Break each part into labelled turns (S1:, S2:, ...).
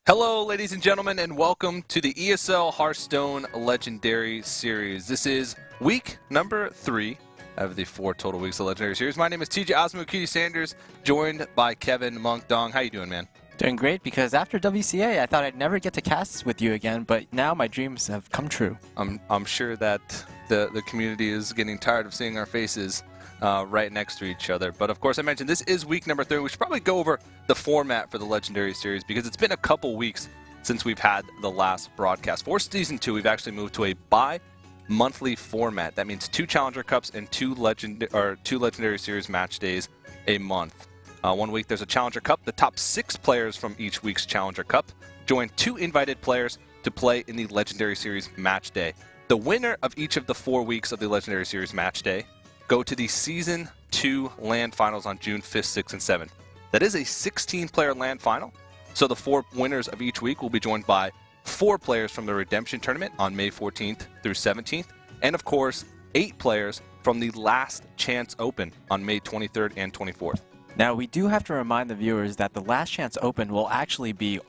S1: Hello, ladies and gentlemen, and welcome to the ESL Hearthstone Legendary Series. This is week number 3 of the 4 total weeks of Legendary Series. My name is TJ Osmo Sanders, joined by Kevin Monk Dong. How you doing, man?
S2: Doing great, because after WCA, I thought I'd never get to cast with you again, but now my dreams have come true.
S1: I'm sure that the community is getting tired of seeing our faces right next to each other. But of course, I mentioned this is week number 3. We should probably go over the format for the Legendary Series because it's been a couple weeks since we've had the last broadcast. For Season 2, we've actually moved to a bi-monthly format. That means 2 Challenger Cups and 2 Legendary Series match days a month. One week there's a Challenger Cup. The top 6 players from each week's Challenger Cup join 2 invited players to play in the Legendary Series match day. The winner of each of the 4 weeks of the Legendary Series match day go to the Season 2 LAN Finals on June 5th, 6th, and 7th. That is a 16-player LAN Final, so the 4 winners of each week will be joined by 4 players from the Redemption Tournament on May 14th through 17th, and of course, 8 players from the Last Chance Open on May 23rd and 24th.
S2: Now, we do have to remind the viewers that the Last Chance Open will actually be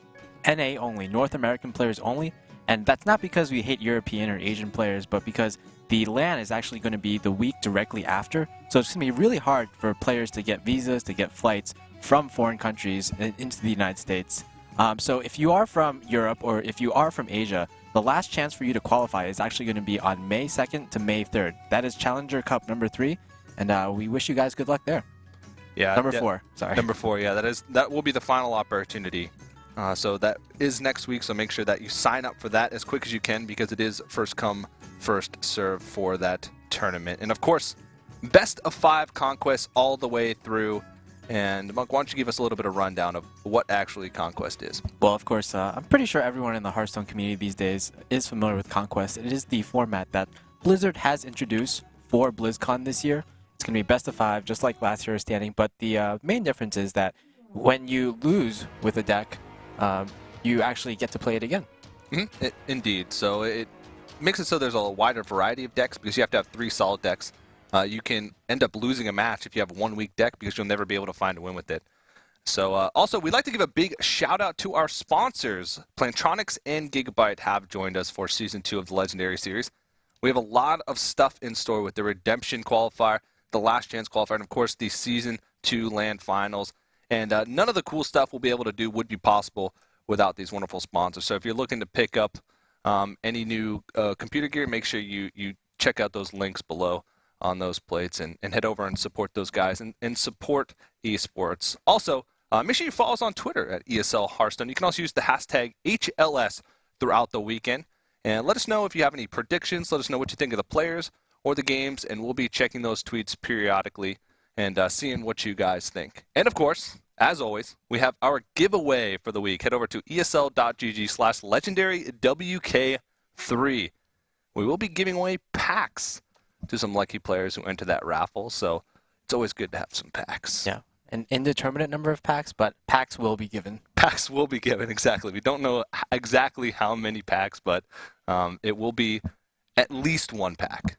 S2: NA only, North American players only, and that's not because we hate European or Asian players, but because the LAN is actually going to be the week directly after, so it's going to be really hard for players to get visas, to get flights from foreign countries into the United States. So if you are from Europe or if you are from Asia, the last chance for you to qualify is actually going to be on May 2nd to May 3rd. That is Challenger Cup number 3, and we wish you guys good luck there.
S1: Yeah,
S2: Number 4, sorry.
S1: Number 4, yeah, that will be the final opportunity. So that is next week, so make sure that you sign up for that as quick as you can because it is first come, first serve for that tournament. And of course, best of 5 conquests all the way through. And Monk, why don't you give us a little bit of rundown of what actually Conquest is?
S2: Well, of course, I'm pretty sure everyone in the Hearthstone community these days is familiar with Conquest. It is the format that Blizzard has introduced for BlizzCon this year. It's going to be best of 5, just like last year's standing, but the main difference is that when you lose with a deck, you actually get to play it again.
S1: Indeed. So it makes it so there's a wider variety of decks because you have to have 3 solid decks. You can end up losing a match if you have one weak deck because you'll never be able to find a win with it. So also, we'd like to give a big shout out to our sponsors. Plantronics and Gigabyte have joined us for Season 2 of the Legendary Series. We have a lot of stuff in store with the Redemption Qualifier, the Last Chance Qualifier, and of course the Season 2 LAN Finals. And none of the cool stuff we'll be able to do would be possible without these wonderful sponsors. So if you're looking to pick up any new computer gear, make sure you check out those links below on those plates and head over and support those guys and support esports. Also, make sure you follow us on Twitter at ESL Hearthstone. You can also use the hashtag HLS throughout the weekend. And let us know if you have any predictions. Let us know what you think of the players or the games, and we'll be checking those tweets periodically and seeing what you guys think. And of course, as always, we have our giveaway for the week. Head over to esl.gg/legendarywk3. We will be giving away packs to some lucky players who enter that raffle, so it's always good to have some packs.
S2: Yeah, an indeterminate number of packs, but packs will be given.
S1: Packs will be given, exactly. We don't know exactly how many packs, but it will be at least 1 pack.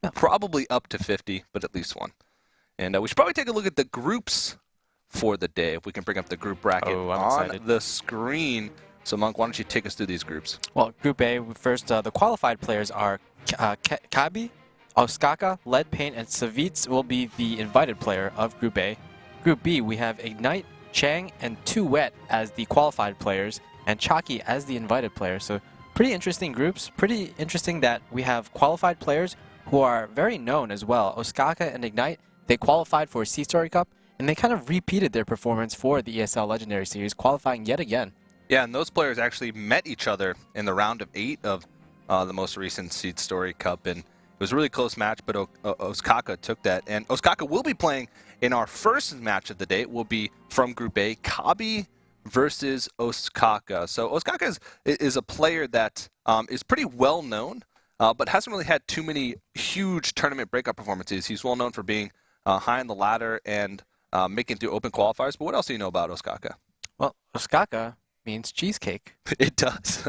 S2: Yeah.
S1: Probably up to 50, but at least 1. And we should probably take a look at the groups for the day, if we can bring up the group bracket on the screen. So, Monk, why don't you take us through these groups?
S2: Well, Group A, first, the qualified players are Kabi, Ostkaka, Lead Paint, and Savitz will be the invited player of Group A. Group B, we have Ignite, Chang, and 2 Wet as the qualified players, and Chalky as the invited player. So, pretty interesting groups. Pretty interesting that we have qualified players who are very known as well. Ostkaka and Ignite, they qualified for C-Story Cup, and they kind of repeated their performance for the ESL Legendary Series, qualifying yet again.
S1: Yeah, and those players actually met each other in the round of 8 of the most recent Seed Story Cup, and it was a really close match, but Ostkaka took that. And Ostkaka will be playing in our first match of the day. It will be from Group A, Kabi versus Ostkaka. So Ostkaka is a player that is pretty well known, but hasn't really had too many huge tournament breakout performances. He's well known for being high on the ladder and making through open qualifiers. But what else do you know about Ostkaka?
S2: Well, Ostkaka means cheesecake.
S1: It does.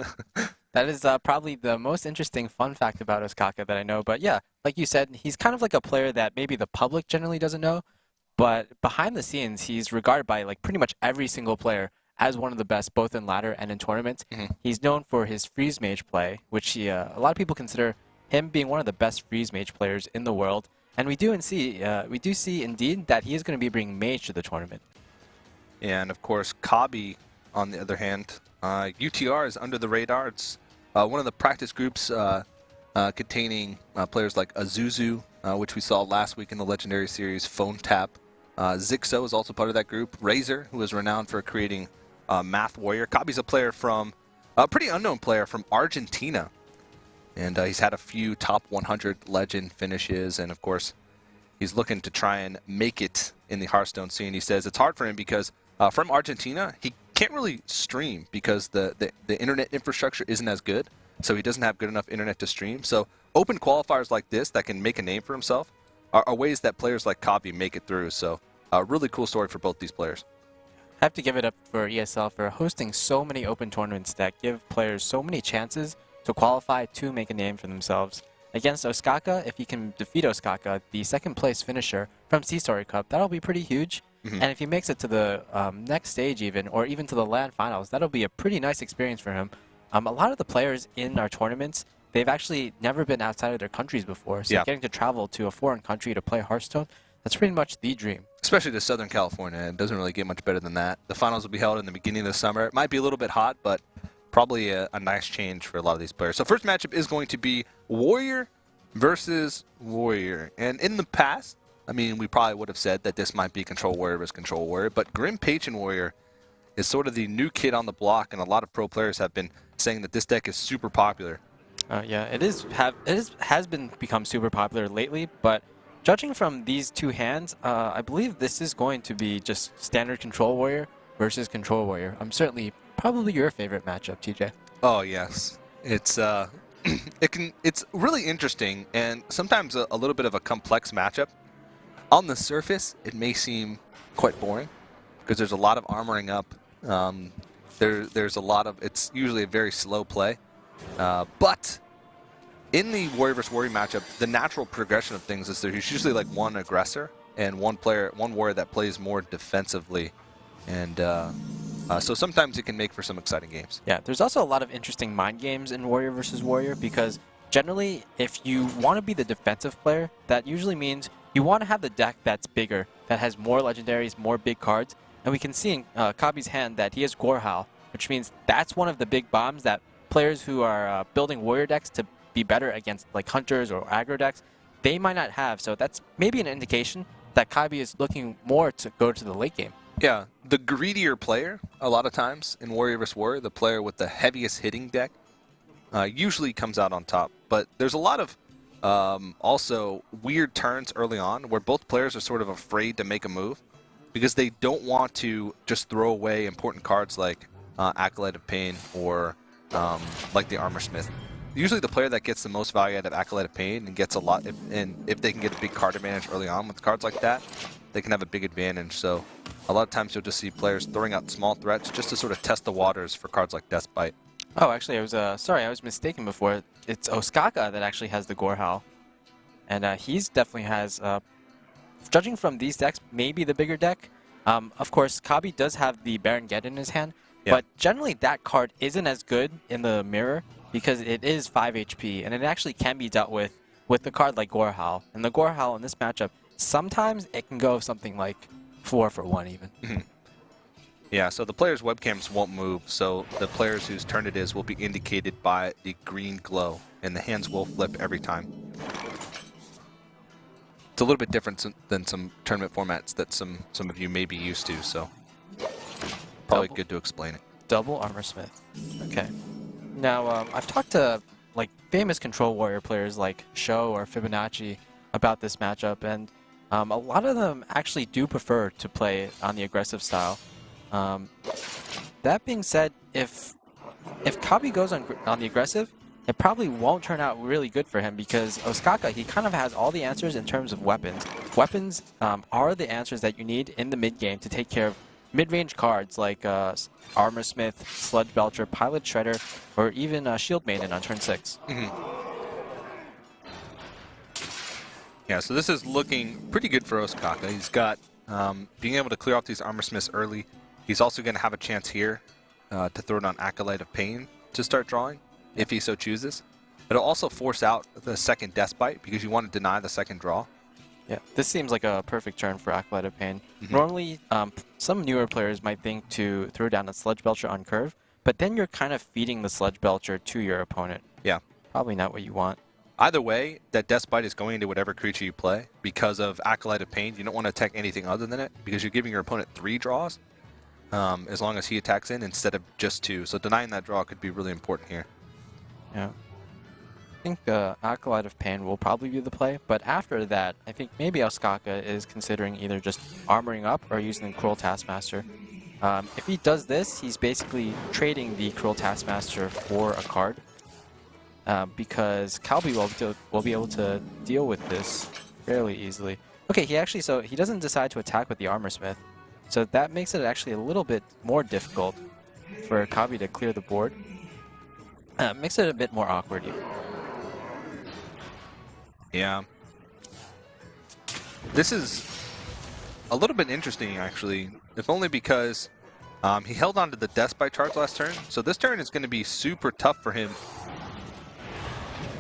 S2: That is probably the most interesting fun fact about Ostkaka that I know. But yeah, like you said, he's kind of like a player that maybe the public generally doesn't know. But behind the scenes, he's regarded by like pretty much every single player as one of the best both in ladder and in tournaments. He's known for his freeze mage play, which a lot of people consider him being one of the best freeze mage players in the world. And we do see indeed that he is going to be bringing mage to the tournament.
S1: And of course, Kabi, on the other hand, UTR is under the radar. It's one of the practice groups containing players like Azuzu, which we saw last week in the Legendary Series, Phone Tap. Zixo is also part of that group. Razor, who is renowned for creating Math Warrior. Kabi's a pretty unknown player from Argentina. And he's had a few top 100 legend finishes. And of course, he's looking to try and make it in the Hearthstone scene. He says it's hard for him because from Argentina, he can't really stream because the internet infrastructure isn't as good. So he doesn't have good enough internet to stream. So open qualifiers like this that can make a name for himself are ways that players like Kabi make it through. So a really cool story for both these players.
S2: I have to give it up for ESL for hosting so many open tournaments that give players so many chances to qualify to make a name for themselves. Against Ostkaka, if he can defeat Ostkaka, the second place finisher from C-Story Cup, that'll be pretty huge. And if he makes it to the next stage even, or even to the LAN finals, that'll be a pretty nice experience for him. A lot of the players in our tournaments, they've actually never been outside of their countries before. So getting to travel to a foreign country to play Hearthstone, that's pretty much the dream. Especially
S1: to Southern California. It doesn't really get much better than that. The finals will be held in the beginning of the summer. It might be a little bit hot, but probably a nice change for a lot of these players. So first matchup is going to be Warrior versus Warrior. And in the past, I mean, we probably would have said that this might be Control Warrior versus Control Warrior, but Grim Patron Warrior is sort of the new kid on the block, and a lot of pro players have been saying that this deck is super popular.
S2: Yeah, it has become super popular lately, but judging from these two hands, I believe this is going to be just standard Control Warrior versus Control Warrior. Certainly probably your favorite matchup, TJ.
S1: Oh yes, it's it's really interesting and sometimes a little bit of a complex matchup. On the surface, it may seem quite boring because there's a lot of armoring up. There's a lot of, it's usually a very slow play. But in the Warrior versus Warrior matchup, the natural progression of things is there's usually like one aggressor and one warrior that plays more defensively. And so sometimes it can make for some exciting games.
S2: Yeah, there's also a lot of interesting mind games in Warrior versus Warrior because generally, if you want to be the defensive player, that usually means you want to have the deck that's bigger, that has more legendaries, more big cards. And we can see in Kabi's hand that he has Gorehowl, which means that's one of the big bombs that players who are building Warrior decks to be better against like Hunters or aggro decks, they might not have. So that's maybe an indication that Kabi is looking more to go to the late game.
S1: Yeah, the greedier player, a lot of times in Warrior vs. Warrior, the player with the heaviest hitting deck, usually comes out on top. But there's a lot of also weird turns early on where both players are sort of afraid to make a move because they don't want to just throw away important cards like Acolyte of Pain or like the Armor Smith. Usually the player that gets the most value out of Acolyte of Pain and gets a lot, if they can get a big card advantage early on with cards like that, they can have a big advantage. So a lot of times you'll just see players throwing out small threats just to sort of test the waters for cards like Death Bite.
S2: Oh, actually, I was mistaken before. It's Ostkaka that actually has the Gorehowl. And he's definitely has, judging from these decks, maybe the bigger deck. Of course, Kabi does have the Baron Get in his hand, but generally that card isn't as good in the mirror because it is 5 HP, and it actually can be dealt with the card like Gorehowl. And the Gorehowl in this matchup, sometimes it can go something like 4 for 1 even.
S1: Yeah, so the players' webcams won't move, so the players whose turn it is will be indicated by the green glow, and the hands will flip every time. It's a little bit different than some tournament formats that some of you may be used to, so probably good to explain it.
S2: Double Armor Smith. Okay. Now, I've talked to like famous Control Warrior players like Sho or Fibonacci about this matchup, and a lot of them actually do prefer to play on the aggressive style. That being said, if Kabi goes on the aggressive, it probably won't turn out really good for him because Ostkaka, he kind of has all the answers in terms of weapons. Weapons are the answers that you need in the mid game to take care of mid-range cards like Armor Smith, Sludge Belcher, Pilot Shredder, or even Shield Maiden on turn 6.
S1: Yeah, so this is looking pretty good for Ostkaka. He's got being able to clear off these Armor Smiths early He's also going to have a chance here to throw it on Acolyte of Pain to start drawing, if he so chooses. It'll also force out the second Despite because you want to deny the second draw.
S2: Yeah, this seems like a perfect turn for Acolyte of Pain. Normally, some newer players might think to throw down a Sludge Belcher on curve, but then you're kind of feeding the Sludge Belcher to your opponent.
S1: Yeah.
S2: Probably not what you want.
S1: Either way, that Despite is going into whatever creature you play. Because of Acolyte of Pain, you don't want to attack anything other than it because you're giving your opponent 3 draws as long as he attacks in instead of just 2. So denying that draw could be really important here.
S2: Yeah. I think Acolyte of Pain will probably be the play, but after that, I think maybe Ostkaka is considering either just armoring up or using the Cruel Taskmaster. If he does this, he's basically trading the Cruel Taskmaster for a card, because Kabi will be able to deal with this fairly easily. Okay, so he doesn't decide to attack with the Armorsmith, so that makes it actually a little bit more difficult for Kabi to clear the board. Makes it a bit more awkward even.
S1: Yeah. This is a little bit interesting, actually, if only because he held on to the Despite charge last turn, so this turn is going to be super tough for him.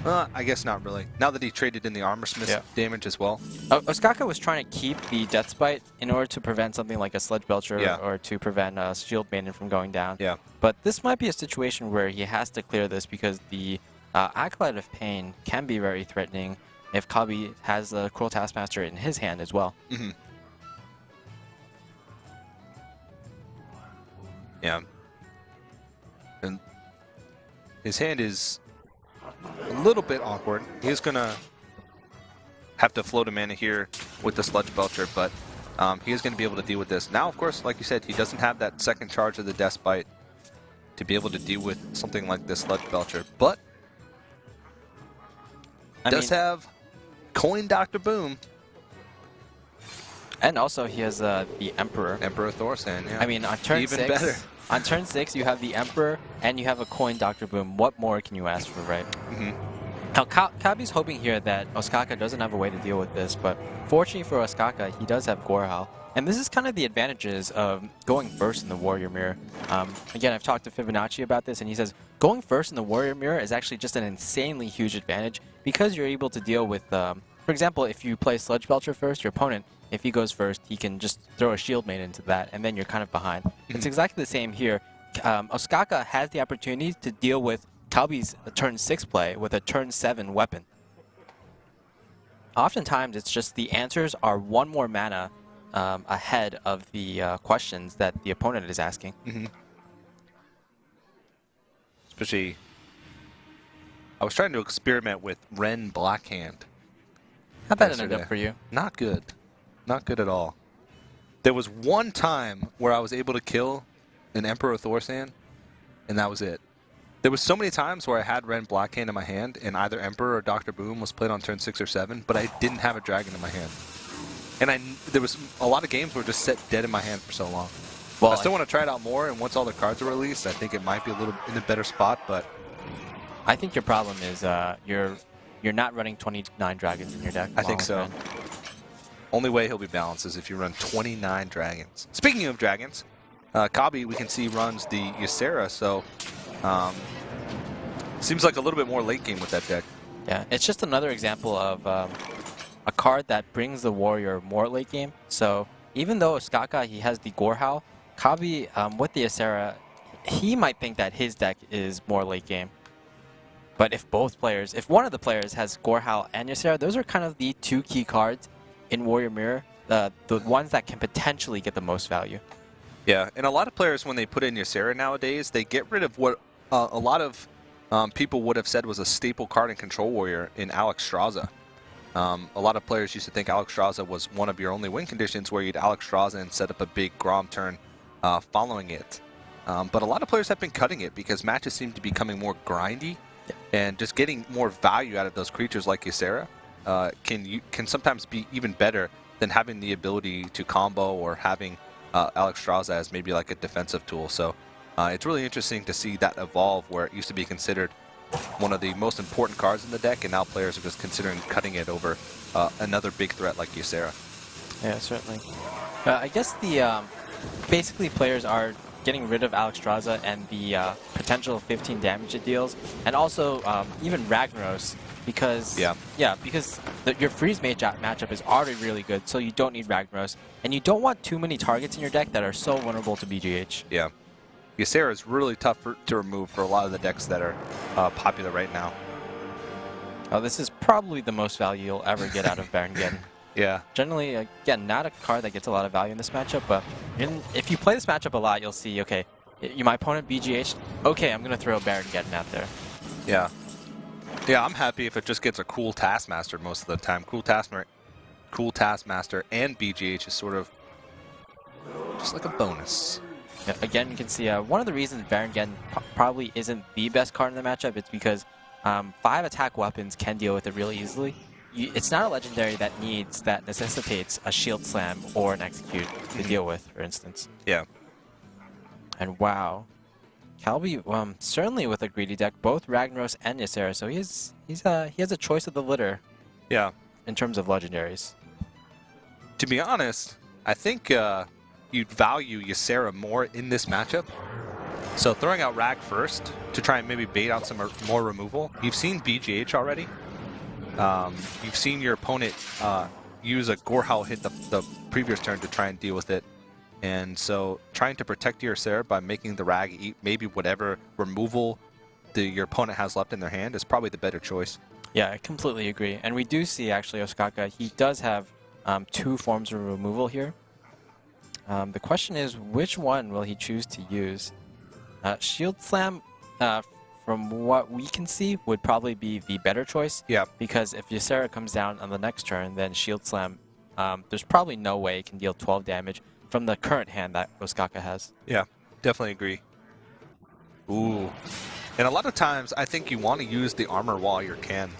S1: I guess not really, now that he traded in the Armorsmith damage as well.
S2: Ostkaka was trying to keep the Deathspite in order to prevent something like a Sludge Belcher or to prevent Shield Maiden from going down.
S1: Yeah.
S2: But this might be a situation where he has to clear this because the Acolyte of Pain can be very threatening if Kabi has the Cruel Taskmaster in his hand as well.
S1: Yeah. And his hand is a little bit awkward. He's going to have to float a mana here with the Sludge Belcher, but he is going to be able to deal with this. Now, of course, like you said, he doesn't have that second charge of the Despite to be able to deal with something like this Sludge Belcher, but does have Coin Dr. Boom.
S2: And also he has the Emperor.
S1: Emperor Thorsan, yeah.
S2: I mean, on turn
S1: Even
S2: 6,
S1: better.
S2: On turn 6, you have the Emperor and you have a Coin Dr. Boom. What more can you ask for, right? Now, Kabi's hoping here that Ostkaka doesn't have a way to deal with this, but fortunately for Ostkaka, he does have Gorehowl. And this is kind of the advantages of going first in the Warrior Mirror. Again, I've talked to Fibonacci about this, and he says going first in the Warrior Mirror is actually just an insanely huge advantage because you're able to deal with, for example, if you play Sludge Belcher first, your opponent, if he goes first, he can just throw a Shield Maiden into that, and then you're kind of behind. It's exactly the same here. Ostkaka has the opportunity to deal with Kabi's turn 6 play with a turn 7 weapon. Oftentimes, it's just the answers are 1 more mana ahead of the questions that the opponent is asking.
S1: Especially, I was trying to experiment with Ren Blackhand.
S2: How'd that end up for you?
S1: Not good. Not good at all. There was one time where I was able to kill an Emperor Thorsan, and that was it. There was so many times where I had Ren Blackhand in my hand, and either Emperor or Dr. Boom was played on turn 6 or 7, but I didn't have a dragon in my hand. And there was a lot of games where just set dead in my hand for so long. Well, I still want to try it out more, and once all the cards are released, I think it might be a little in a better spot, but
S2: I think your problem is you're not running 29 dragons in your deck.
S1: I think so. Only way he'll be balanced is if you run 29 dragons. Speaking of dragons, Kabi, we can see, runs the Ysera, so seems like a little bit more late game with that deck.
S2: Yeah, it's just another example of a card that brings the Warrior more late game. So even though Ostkaka, he has the Gorehowl, Kabi with the Ysera, he might think that his deck is more late game. But if if one of the players has Gorehowl and Ysera, those are kind of the 2 key cards in Warrior Mirror, the ones that can potentially get the most value.
S1: Yeah, and a lot of players, when they put in Ysera nowadays, they get rid of what a lot of people would have said was a staple card in Control Warrior in Alex Straza. A lot of players used to think Alex Straza was one of your only win conditions where you'd Alex Straza and set up a big Grom turn following it. But a lot of players have been cutting it because matches seem to be becoming more grindy, and just getting more value out of those creatures like Ysera can sometimes be even better than having the ability to combo or having Alex Straza as maybe like a defensive tool. So it's really interesting to see that evolve where it used to be considered one of the most important cards in the deck, and now players are just considering cutting it over another big threat like Ysera.
S2: Yeah, certainly. I guess the basically players are getting rid of Alexstrasza and the potential 15 damage it deals, and also even Ragnaros, because because your freeze matchup is already really good, so you don't need Ragnaros, and you don't want too many targets in your deck that are so vulnerable to BGH.
S1: Yeah. Ysera is really tough to remove for a lot of the decks that are popular right now.
S2: Oh, this is probably the most value you'll ever get out of Baron Geddon.
S1: Yeah.
S2: Generally, again, not a card that gets a lot of value in this matchup, but if you play this matchup a lot, you'll see, okay, my opponent BGH, okay, I'm going to throw Baron Geddon out there.
S1: Yeah. Yeah, I'm happy if it just gets a cool Taskmaster most of the time. Cool Taskmaster and BGH is sort of just like a bonus.
S2: Yeah, again, you can see one of the reasons Baron Geddon probably isn't the best card in the matchup, it's because 5 attack weapons can deal with it really easily. It's not a legendary that necessitates a shield slam or an execute to deal with, for instance.
S1: Yeah.
S2: And wow, Kabi certainly with a greedy deck, both Ragnaros and Ysera, so he has a choice of the litter.
S1: Yeah.
S2: In terms of legendaries.
S1: To be honest, I think you'd value Ysera more in this matchup. So throwing out Rag first to try and maybe bait out some more removal. You've seen BGH already. You've seen your opponent use a Gorehowl hit the previous turn to try and deal with it. And so trying to protect your Ysera by making the Rag eat maybe whatever removal your opponent has left in their hand is probably the better choice.
S2: Yeah, I completely agree. And we do see actually Ostkaka, he does have 2 forms of removal here. The question is, which one will he choose to use? Shield Slam, from what we can see, would probably be the better choice.
S1: Yeah.
S2: Because if Ysera comes down on the next turn, then Shield Slam, there's probably no way it can deal 12 damage from the current hand that Ostkaka has.
S1: Yeah, definitely agree. Ooh. And a lot of times, I think you want to use the armor while you can.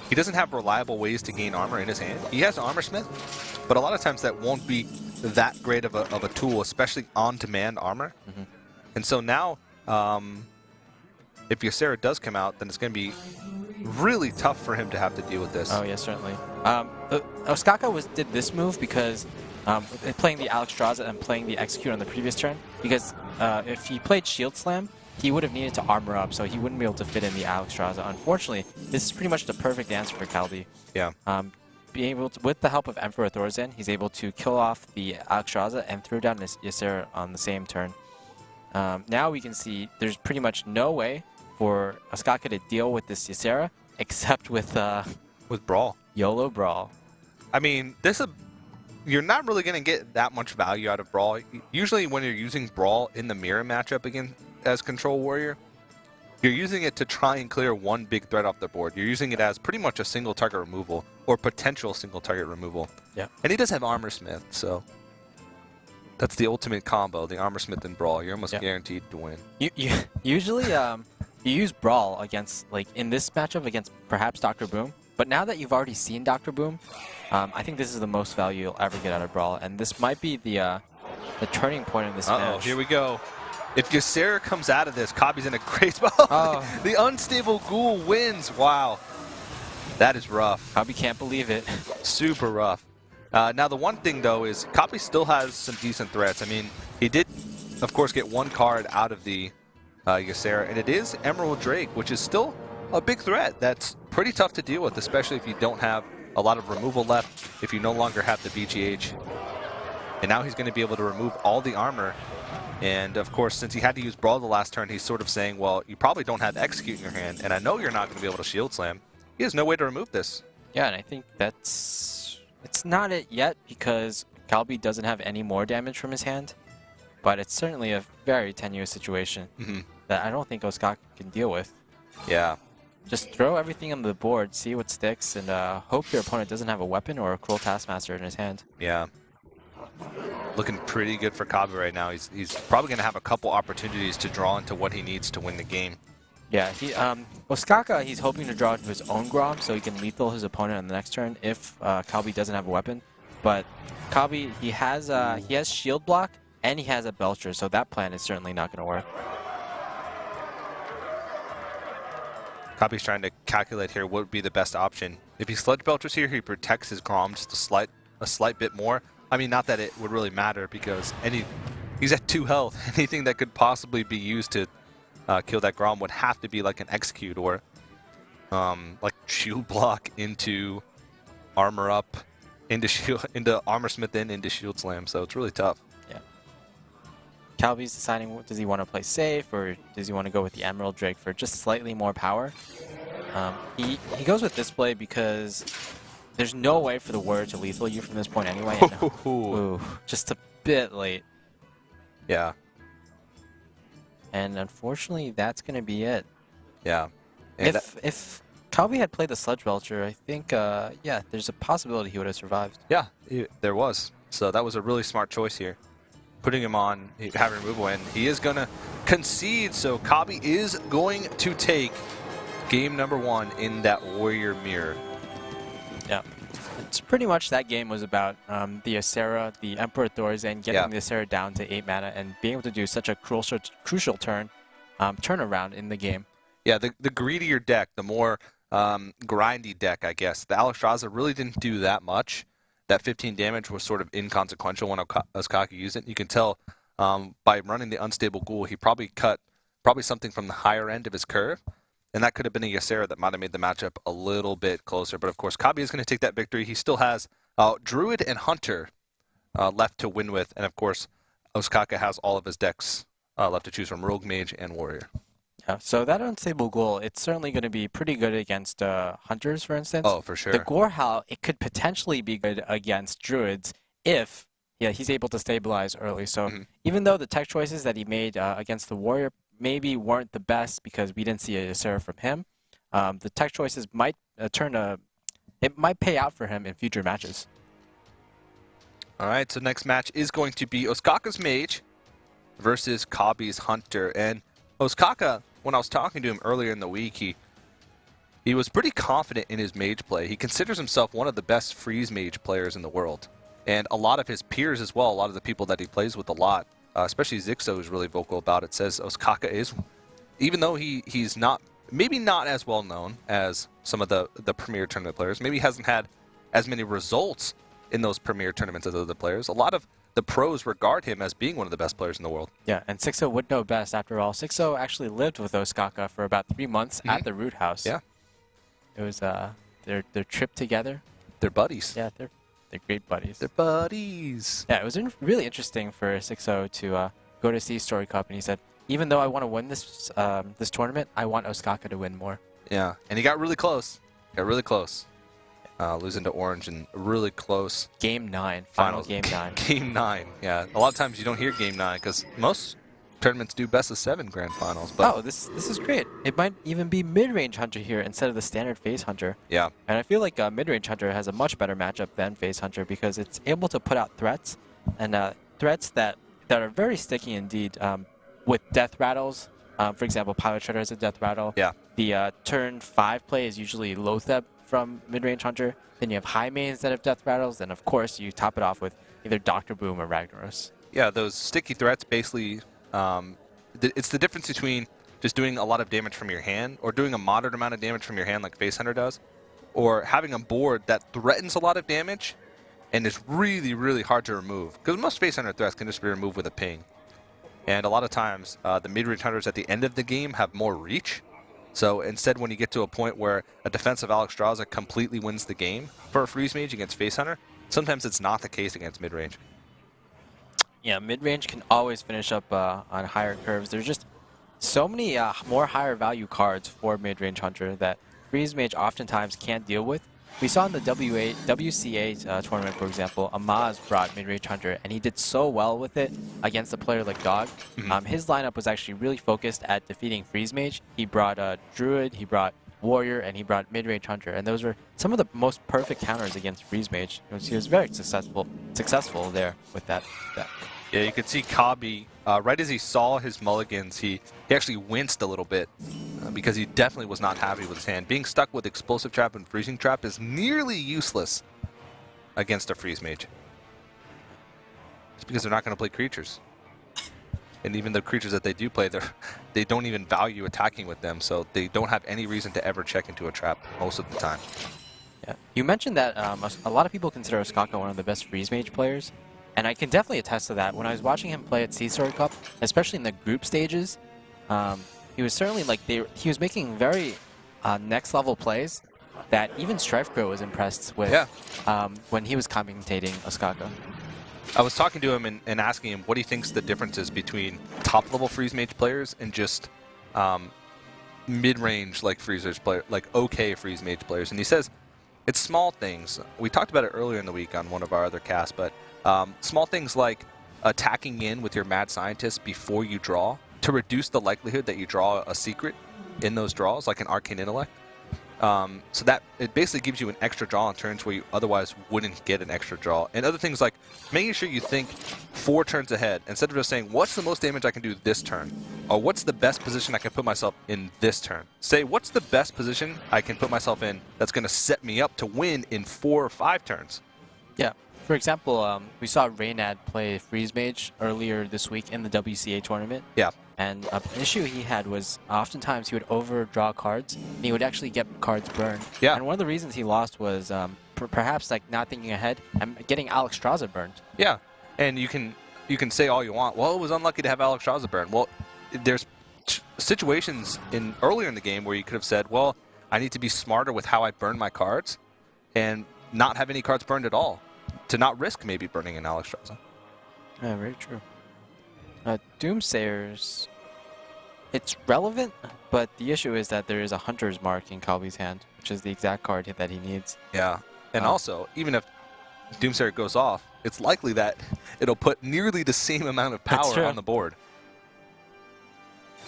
S1: He doesn't have reliable ways to gain armor in his hand. He has Armor Smith, but a lot of times that won't be that great of a tool, especially on-demand armor.
S2: Mm-hmm.
S1: And so now, if Ysera does come out, then it's going to be really tough for him to have to deal with this.
S2: Oh, yeah, certainly. Ostkaka did this move because playing the Alexstrasza and playing the Execute on the previous turn, because if he played Shield Slam, he would have needed to armor up, so he wouldn't be able to fit in the Alexstrasza. Unfortunately, this is pretty much the perfect answer for Kabi.
S1: Yeah.
S2: Being able to, with the help of Emperor Thorzen, he's able to kill off the Alexstrasza and throw down his Ysera on the same turn. Now we can see there's pretty much no way for Ostkaka to deal with this Ysera except with
S1: Brawl.
S2: YOLO Brawl.
S1: I mean, you're not really going to get that much value out of Brawl. Usually when you're using Brawl in the mirror matchup again as Control Warrior, you're using it to try and clear one big threat off the board. You're using it as pretty much a single target removal or potential single target removal. Yeah. And he does have Armor Smith, so that's the ultimate combo, the Armor Smith and Brawl. You're almost guaranteed to win.
S2: Usually you use Brawl against, like in this matchup against perhaps Dr. Boom, but now that you've already seen Dr. Boom, I think this is the most value you'll ever get out of Brawl, and this might be the turning point in this match.
S1: Here we go. If Ysera comes out of this, Kabi's in a great spot.
S2: Oh.
S1: The Unstable Ghoul wins. Wow. That is rough.
S2: Kabi can't believe it.
S1: Super rough. Now, the one thing, though, is Kabi still has some decent threats. I mean, he did, of course, get one card out of the Ysera, and it is Emerald Drake, which is still a big threat. That's pretty tough to deal with, especially if you don't have a lot of removal left, if you no longer have the BGH. And now he's going to be able to remove all the armor. And, of course, since he had to use Brawl the last turn, he's sort of saying, well, you probably don't have Execute in your hand, and I know you're not going to be able to Shield Slam. He has no way to remove this.
S2: Yeah, and I think it's not it yet, because Kabi doesn't have any more damage from his hand. But it's certainly a very tenuous situation that I don't think Ostkaka can deal with.
S1: Yeah.
S2: Just throw everything on the board, see what sticks, and hope your opponent doesn't have a weapon or a Cruel Taskmaster in his hand. Yeah.
S1: Looking pretty good for Kabi right now. He's probably going to have a couple opportunities to draw into what he needs to win the game.
S2: Yeah, Ostkaka, he's hoping to draw into his own Grom so he can lethal his opponent on the next turn if Kabi doesn't have a weapon. But Kabi, he has Shield Block and he has a Belcher, so that plan is certainly not going to work.
S1: Kabi's trying to calculate here what would be the best option. If he Sludge Belchers here, he protects his Grom just a slight bit more. I mean, not that it would really matter because he's at 2 health. Anything that could possibly be used to kill that Grom would have to be like an execute or like shield block into armor up, into armor smith in, into shield slam. So it's really tough.
S2: Yeah. Kabi's deciding, does he want to play safe or does he want to go with the Emerald Drake for just slightly more power? He goes with this play because there's no way for the Warrior to lethal you from this point anyway. And, ooh, just a bit late.
S1: Yeah.
S2: And unfortunately, that's going to be it.
S1: Yeah. And
S2: If Kabi had played the Sludge Belcher, I think, yeah, there's a possibility he would have survived.
S1: yeah, there was. So that was a really smart choice here. Putting him on, having removal, and he is going to concede. So Kabi is going to take game number 1 in that Warrior Mirror.
S2: Yeah. It's pretty much that game was about the Ysera, the Emperor Thorzen, getting the Ysera down to 8 mana and being able to do such a crucial turnaround in the game.
S1: Yeah, the greedier deck, the more grindy deck, I guess. The Alexstrasza really didn't do that much. That 15 damage was sort of inconsequential when Ostkaka used it. You can tell by running the Unstable Ghoul, he probably cut something from the higher end of his curve. And that could have been a Ysera that might have made the matchup a little bit closer. But of course, Kabi is going to take that victory. He still has Druid and Hunter left to win with. And of course, Ostkaka has all of his decks left to choose from, Rogue Mage and Warrior.
S2: Yeah, so that Unstable Ghoul, it's certainly going to be pretty good against Hunters, for instance.
S1: Oh, for sure.
S2: The Gorehowl, it could potentially be good against Druids if he's able to stabilize early. So even though the tech choices that he made against the Warrior maybe weren't the best because we didn't see a Ysera from him, the tech choices might it might pay out for him in future matches.
S1: All right, so next match is going to be Ostkaka's Mage versus Kabi's Hunter. And Ostkaka, when I was talking to him earlier in the week, he was pretty confident in his Mage play. He considers himself one of the best Freeze Mage players in the world. And a lot of his peers as well, a lot of the people that he plays with a lot, especially Zixo is really vocal about it, says Ostkaka is, even though he's not, maybe not as well known as some of the premier tournament players, maybe he hasn't had as many results in those premier tournaments as other players, a lot of the pros regard him as being one of the best players in the world.
S2: Yeah, and Zixo would know best after all. Zixo actually lived with Ostkaka for about 3 months at the Root House.
S1: Yeah.
S2: It was their trip together.
S1: They're buddies.
S2: Yeah, they're great buddies.
S1: They're buddies.
S2: Yeah, it was really interesting for Zixo to go to see Story Cup, and he said, even though I want to win this this tournament, I want Ostkaka to win more.
S1: Yeah, and he got really close. Losing to Orange in really close.
S2: Game 9. Final Game 9.
S1: Game 9, yeah. A lot of times you don't hear Game 9 because most tournaments do best of 7 grand finals. But
S2: oh, this is great. It might even be mid-range Hunter here instead of the standard Phase Hunter.
S1: Yeah.
S2: And I feel like mid-range Hunter has a much better matchup than Phase Hunter because it's able to put out threats, and threats that are very sticky indeed with death rattles. For example, Pilot Shredder is a death rattle.
S1: Yeah.
S2: The turn 5 play is usually Lotheb from mid-range Hunter. Then you have high mains that have death rattles. And of course, you top it off with either Dr. Boom or Ragnaros.
S1: Yeah, those sticky threats basically, it's the difference between just doing a lot of damage from your hand or doing a moderate amount of damage from your hand like Face Hunter does, or having a board that threatens a lot of damage and is really, really hard to remove. Because most Face Hunter threats can just be removed with a ping. And a lot of times, the mid-range Hunters at the end of the game have more reach. So instead, when you get to a point where a defensive Alexstrasza completely wins the game for a Freeze Mage against Face Hunter, sometimes it's not the case against mid-range.
S2: Yeah, mid-range can always finish up on higher curves. There's just so many more higher value cards for mid-range Hunter that Freeze Mage oftentimes can't deal with. We saw in the WCA tournament, for example, Amaz brought mid-range Hunter, and he did so well with it against a player like Dog. His lineup was actually really focused at defeating Freeze Mage. He brought Druid, he brought Warrior, and he brought mid-range Hunter, and those were some of the most perfect counters against Freeze Mage. He was very successful there with that deck.
S1: Yeah, you could see Kabi, right as he saw his mulligans, he actually winced a little bit because he definitely was not happy with his hand. Being stuck with Explosive Trap and Freezing Trap is nearly useless against a Freeze Mage. It's because they're not going to play creatures. And even the creatures that they do play, they don't even value attacking with them, so they don't have any reason to ever check into a trap most of the time.
S2: Yeah. You mentioned that a lot of people consider Ostkaka one of the best freeze mage players, and I can definitely attest to that. When I was watching him play at Sea-Story Cup, especially in the group stages, he was certainly like he was making very next level plays that even StrifeGrow was impressed with when he was commentating Ostkaka.
S1: I was talking to him and asking him what he thinks the difference is between top-level freeze mage players and just mid-range like okay freeze mage players, and he says it's small things. We talked about it earlier in the week on one of our other casts, but small things like attacking in with your mad scientist before you draw to reduce the likelihood that you draw a secret in those draws, like an arcane intellect. So that it basically gives you an extra draw on turns where you otherwise wouldn't get an extra draw. And other things like making sure you think 4 turns ahead instead of just saying, what's the most damage I can do this turn? Or what's the best position I can put myself in this turn? Say, what's the best position I can put myself in that's going to set me up to win in 4 or 5 turns?
S2: Yeah. For example, we saw Reynad play Freeze Mage earlier this week in the WCA tournament.
S1: Yeah.
S2: And an issue he had was oftentimes he would overdraw cards, and he would actually get cards burned.
S1: Yeah.
S2: And one of the reasons he lost was perhaps like not thinking ahead and getting Alex Straza burned.
S1: Yeah. And you can say all you want, well, it was unlucky to have Alex Straza burned. Well, there's situations earlier in the game where you could have said, well, I need to be smarter with how I burn my cards and not have any cards burned at all to not risk maybe burning an Alex Straza.
S2: Yeah, very true. Doomsayers, it's relevant, but the issue is that there is a Hunter's Mark in Kabi's hand, which is the exact card that he needs.
S1: Yeah, and also, even if Doomsayer goes off, it's likely that it'll put nearly the same amount of power on the board.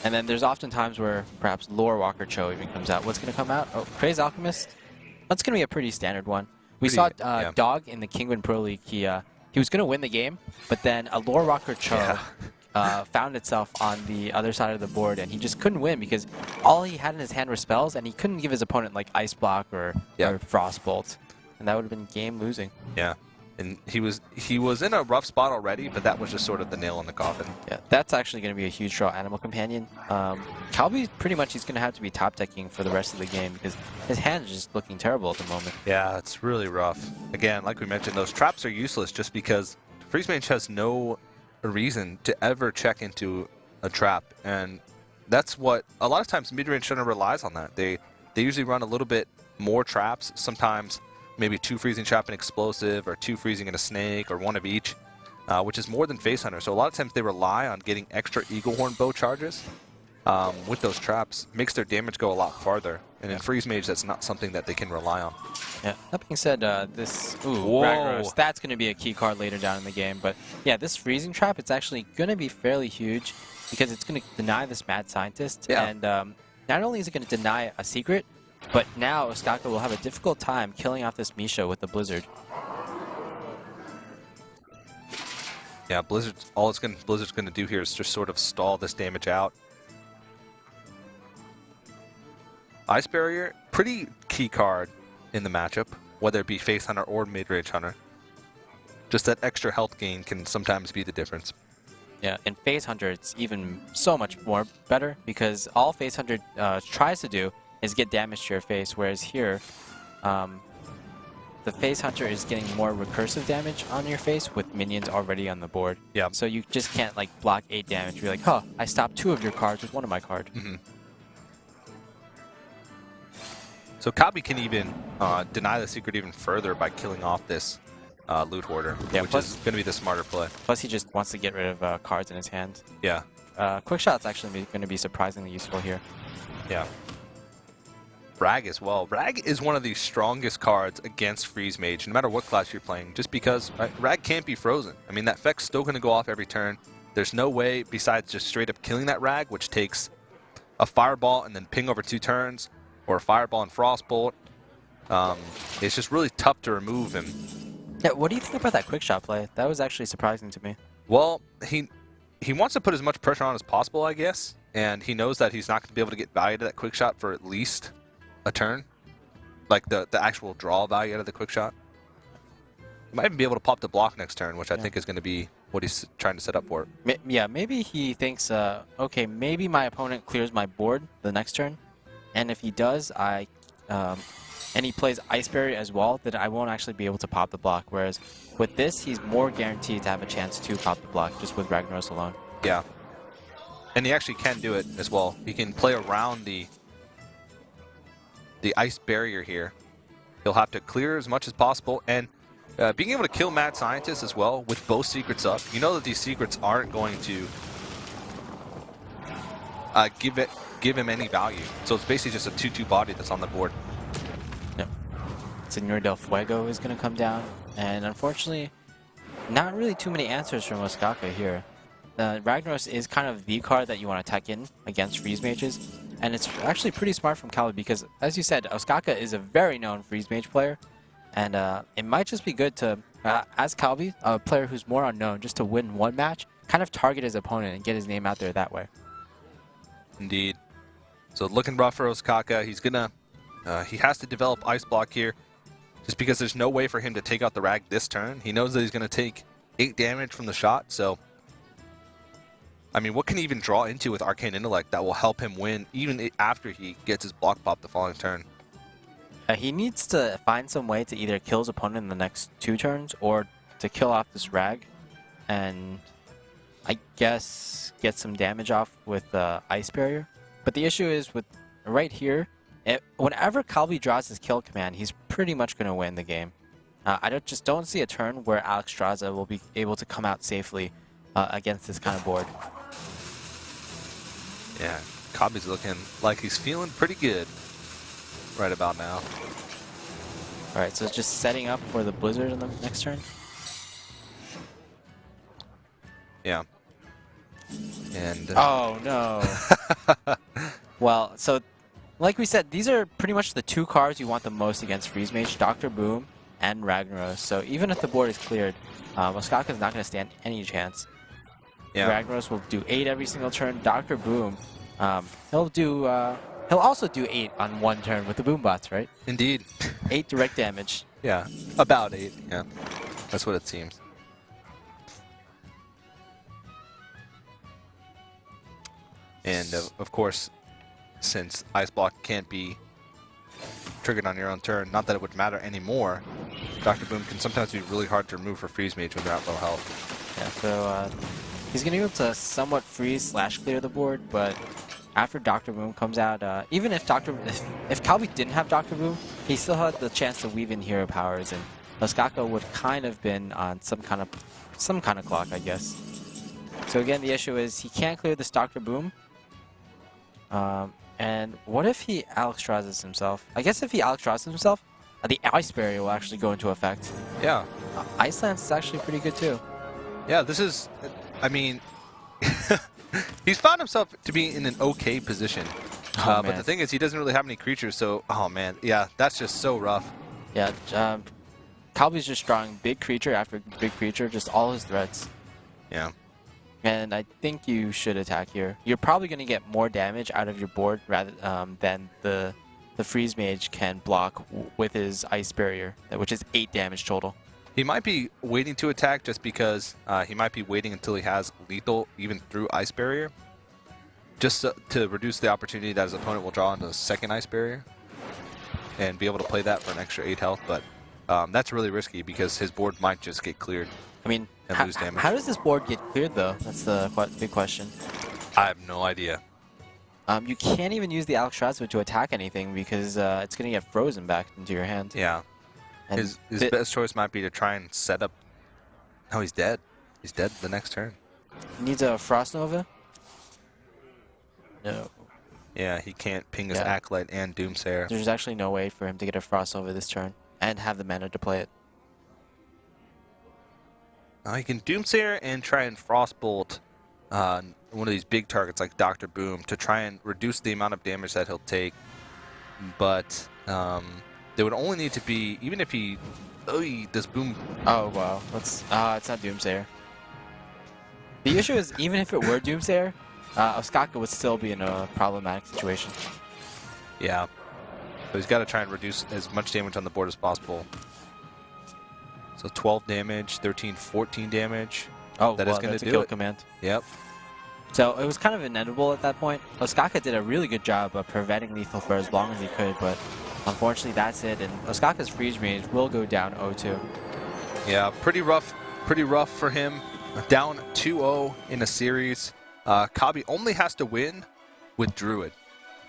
S2: And then there's often times where perhaps Lore Walker Cho even comes out. What's going to come out? Oh, Craze Alchemist? That's going to be a pretty standard one. We saw Dog in the Kingwin Pro League. He was going to win the game, but then a Lore Walker Cho found itself on the other side of the board, and he just couldn't win because all he had in his hand were spells, and he couldn't give his opponent like Ice Block or Frostbolt, and that would have been game losing. Yeah,
S1: and he was in a rough spot already, but that was just sort of the nail in the coffin.
S2: Yeah, that's actually going to be a huge draw. Animal Companion. Kabi pretty much he's going to have to be top decking for the rest of the game because his hand is just looking terrible at the moment.
S1: Yeah, it's really rough. Again, like we mentioned, those traps are useless just because Freeze Mage has no reason to ever check into a trap, and that's what a lot of times mid-range Shunner relies on. That they usually run a little bit more traps, sometimes maybe 2 freezing trap and explosive, or 2 freezing and a snake, or 1 of each, which is more than Face Hunter. So a lot of times they rely on getting extra Eagle Horn bow charges with those traps. Makes their damage go a lot farther, and in Freeze Mage that's not something that they can rely on.
S2: Yeah. That being said, this Ragnaros, that's going to be a key card later down in the game. But yeah, this freezing trap, it's actually going to be fairly huge because it's going to deny this mad scientist.
S1: Yeah.
S2: And not only is it going to deny a secret, but now Ostkaka will have a difficult time killing off this Misha with the Blizzard.
S1: Yeah, Blizzard's going to do here is just sort of stall this damage out. Ice Barrier, pretty key card in the matchup, whether it be Face Hunter or Mid-Range Hunter. Just that extra health gain can sometimes be the difference.
S2: Yeah, in Face Hunter, it's even so much more better because all Face Hunter tries to do is get damage to your face, whereas here, the Face Hunter is getting more recursive damage on your face with minions already on the board.
S1: Yeah.
S2: So you just can't like block 8 damage. You're like, huh, I stopped 2 of your cards with 1 of my cards.
S1: Mm-hmm. So Kabi can even deny the secret even further by killing off this Loot Hoarder, which is going to be the smarter play.
S2: Plus, he just wants to get rid of cards in his hand.
S1: Yeah.
S2: Quick Shot's actually going to be surprisingly useful here.
S1: Yeah. Rag as well. Rag is one of the strongest cards against Freeze Mage, no matter what class you're playing, just because Rag can't be frozen. I mean, that effect's still going to go off every turn. There's no way besides just straight up killing that Rag, which takes a Fireball and then ping over 2 turns, or a Fireball and Frostbolt. It's just really tough to remove him.
S2: Yeah, what do you think about that Quick Shot play? That was actually surprising to me.
S1: Well, he wants to put as much pressure on as possible, I guess, and he knows that he's not going to be able to get value to that Quick Shot for at least a turn, like the actual draw value out of the Quick Shot. He might even be able to pop the block next turn, which I think is going to be what he's trying to set up for.
S2: Yeah, maybe he thinks, okay, maybe my opponent clears my board the next turn, and if he does, I and he plays Ice Barrier as well, then I won't actually be able to pop the block. Whereas with this, he's more guaranteed to have a chance to pop the block just with Ragnaros alone.
S1: Yeah. And he actually can do it as well. He can play around the Ice Barrier here. He'll have to clear as much as possible, and being able to kill Mad Scientist as well with both secrets up, you know that these secrets aren't going to give him any value. So it's basically just a 2/2 body that's on the board.
S2: Yep. Senor del Fuego is going to come down, and unfortunately, not really too many answers from Ostkaka here. Ragnaros is kind of the card that you want to tech in against Freeze Mages, and it's actually pretty smart from Kabi because, as you said, Ostkaka is a very known Freeze Mage player, and it might just be good to, as Kabi, a player who's more unknown, just to win one match, kind of target his opponent and get his name out there that way.
S1: Indeed. So looking rough for Ostkaka. He's gonna, he has to develop Ice Block here, just because there's no way for him to take out the Rag this turn. He knows that he's gonna take 8 damage from the shot, so I mean, what can he even draw into with Arcane Intellect that will help him win even after he gets his block pop the following turn?
S2: He needs to find some way to either kill his opponent in the next 2 turns or to kill off this Rag and I guess get some damage off with Ice Barrier. But the issue is with right here, whenever Kabi draws his kill command, he's pretty much going to win the game. I just don't see a turn where Alexstrasza will be able to come out safely against this kind of board.
S1: Yeah, Kabi's looking like he's feeling pretty good right about now.
S2: Alright, so just setting up for the Blizzard in the next turn.
S1: Yeah. And
S2: oh no. Well, so like we said, these are pretty much the 2 cards you want the most against Freeze Mage, Dr. Boom and Ragnaros. So even if the board is cleared, Ostkaka is not going to stand any chance. Yeah. Ragnaros will do 8 every single turn. Dr. Boom, he'll also do 8 on 1 turn with the Boom bots, right?
S1: Indeed.
S2: 8 direct damage.
S1: Yeah, about 8. Yeah, that's what it seems. And of course, since Ice Block can't be triggered on your own turn, not that it would matter anymore, Dr. Boom can sometimes be really hard to remove for Freeze Mage when they're at low health.
S2: Yeah, so he's going to be able to somewhat freeze / clear the board, but after Dr. Boom comes out, even if Kabi didn't have Dr. Boom, he still had the chance to weave in hero powers, and Ostkaka would kind of been on some kind of clock, I guess. So again, the issue is he can't clear this Dr. Boom. And what if he Alexstrasza himself? I guess if he Alexstrasza himself, the Ice Barrier will actually go into effect.
S1: Yeah.
S2: Ice Lance is actually pretty good too.
S1: Yeah, this is, I mean, he's found himself to be in an okay position. But the thing is, he doesn't really have any creatures, so, oh man, yeah, that's just so rough.
S2: Yeah, Kabi's just drawing big creature after big creature, just all his threats.
S1: Yeah.
S2: And I think you should attack here. You're probably going to get more damage out of your board rather than the Freeze Mage can block with his Ice Barrier, which is 8 damage total.
S1: He might be waiting to attack just because he might be waiting until he has lethal even through Ice Barrier, just to reduce the opportunity that his opponent will draw into the second Ice Barrier and be able to play that for an extra 8 health. But that's really risky because his board might just get cleared.
S2: I mean,
S1: lose damage.
S2: How does this board get cleared, though? That's the big question.
S1: I have no idea.
S2: You can't even use the Alexstrasza to attack anything because it's going to get frozen back into your hand.
S1: Yeah. And his best choice might be to try and set up... Oh, he's dead. He's dead the next turn.
S2: He needs a Frost Nova? No.
S1: Yeah, he can't ping his Acolyte and Doomsayer.
S2: There's actually no way for him to get a Frost Nova this turn and have the mana to play it.
S1: He can Doomsayer and try and Frostbolt one of these big targets like Dr. Boom to try and reduce the amount of damage that he'll take. But there would only need to be, even if he does Boom.
S2: Oh, wow. It's not Doomsayer. The issue is, even if it were Doomsayer, Ostkaka would still be in a problematic situation.
S1: Yeah. So he's got to try and reduce as much damage on the board as possible. So 12 damage, 13, 14 damage.
S2: Oh,
S1: that is going to do
S2: kill
S1: it.
S2: Command.
S1: Yep.
S2: So it was kind of inevitable at that point. Ostkaka did a really good job of preventing lethal for as long as he could, but Unfortunately, that's it, and Ostkaka's Freeze Mage will go down 0-2.
S1: Yeah, pretty rough for him. Down 2-0 in a series. Kabi only has to win with Druid.